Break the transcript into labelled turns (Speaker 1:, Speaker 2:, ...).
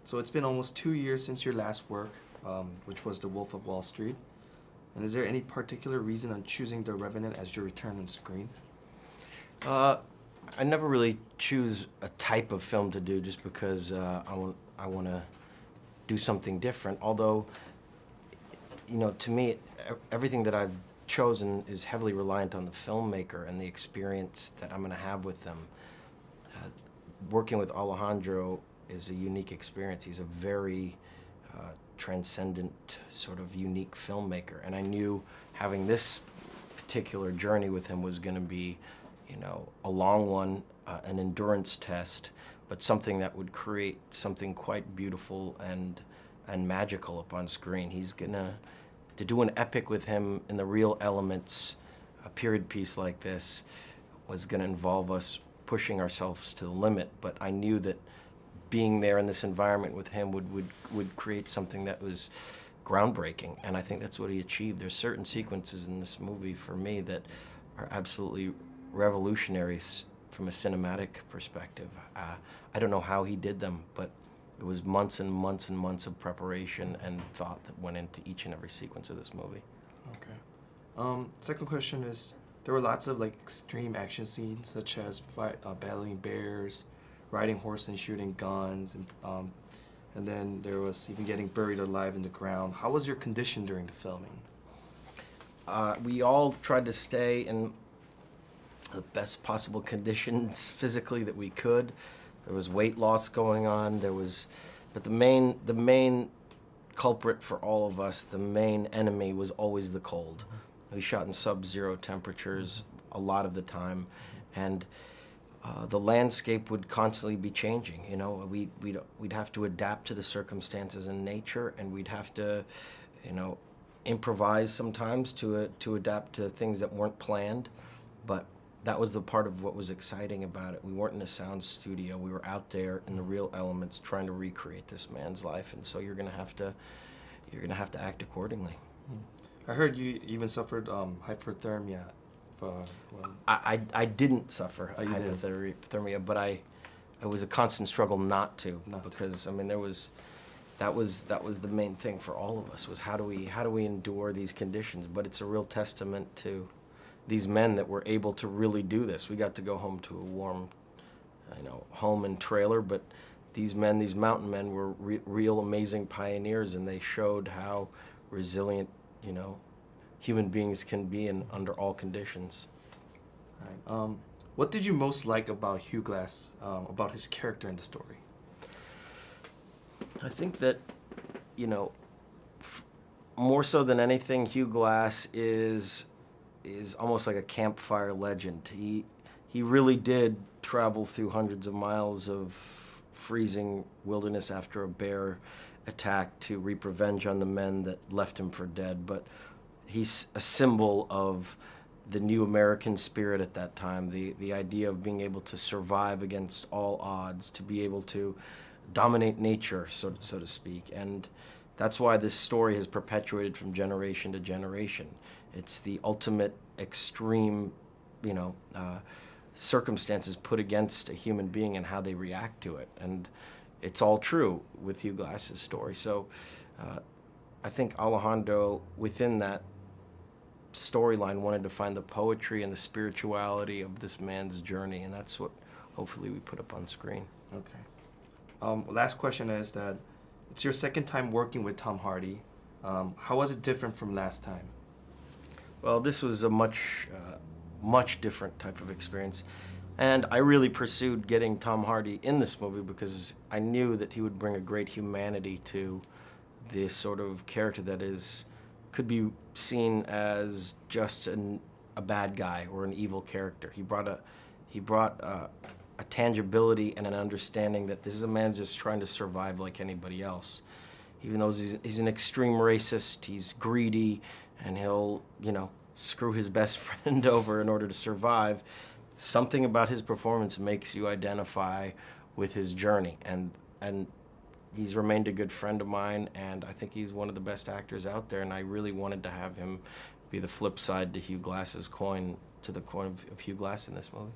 Speaker 1: So it's been almost 2 years since your last work, which was The Wolf of Wall Street. And is there any particular reason on choosing The Revenant as your return on screen?
Speaker 2: I never really choose a type of film to do just because I want to do something different. Although, to me, everything that I've chosen is heavily reliant on the filmmaker and the experience that I'm going to have with them. Working with Alejandro is a unique experience. He's a very transcendent, sort of unique filmmaker, and I knew having this particular journey with him was going to be, a long one, an endurance test, but something that would create something quite beautiful and magical up on screen. He's to do an epic with him in the real elements, a period piece like this, was going to involve us pushing ourselves to the limit, but I knew that being there in this environment with him would create something that was groundbreaking, and I think that's what he achieved. There's certain sequences in this movie for me that are absolutely revolutionary from a cinematic perspective. I don't know how he did them, but it was months and months and months of preparation and thought that went into each and every sequence of this movie.
Speaker 1: Okay. Second question is, there were lots of extreme action scenes, such as battling bears, riding horses and shooting guns, and then there was even getting buried alive in the ground. How was your condition during the filming?
Speaker 2: We all tried to stay in the best possible conditions physically that we could. There was weight loss going on. But the main culprit for all of us, the main enemy, was always the cold. We shot in sub-zero temperatures a lot of the time, and the landscape would constantly be changing. We'd have to adapt to the circumstances in nature, and we'd have to, improvise sometimes to adapt to things that weren't planned. But that was the part of what was exciting about it. We weren't in a sound studio. We were out there in the real elements trying to recreate this man's life, and so you're gonna have to act accordingly.
Speaker 1: I heard you even suffered hypothermia.
Speaker 2: I didn't suffer hypothermia, but it was a constant struggle not to, because that was the main thing for all of us, was how do we endure these conditions. But it's a real testament to these men that were able to really do this. We got to go home to a warm, home and trailer, but these mountain men were real amazing pioneers, and they showed how resilient, human beings can be under all conditions.
Speaker 1: All right. What did you most like about Hugh Glass, about his character in the story?
Speaker 2: I think that, more so than anything, Hugh Glass is almost like a campfire legend. He really did travel through hundreds of miles of freezing wilderness after a bear attack to reap revenge on the men that left him for dead. But he's a symbol of the new American spirit at that time, the idea of being able to survive against all odds, to be able to dominate nature, so to speak. And that's why this story has perpetuated from generation to generation. It's the ultimate extreme, circumstances put against a human being and how they react to it. And it's all true with Hugh Glass's story. So I think Alejandro, within that storyline, wanted to find the poetry and the spirituality of this man's journey, and that's what hopefully we put up on screen.
Speaker 1: Okay. Last question is that it's your second time working with Tom Hardy. How was it different from last time?
Speaker 2: Well, this was a much different type of experience, and I really pursued getting Tom Hardy in this movie because I knew that he would bring a great humanity to this sort of character that could be seen as just a bad guy or an evil character. He brought a tangibility and an understanding that this is a man just trying to survive like anybody else. Even though he's an extreme racist, he's greedy, and he'll, screw his best friend over in order to survive, something about his performance makes you identify with his journey. And he's remained a good friend of mine, and I think he's one of the best actors out there, and I really wanted to have him be the flip side to Hugh Glass's coin, to the coin of Hugh Glass in this movie.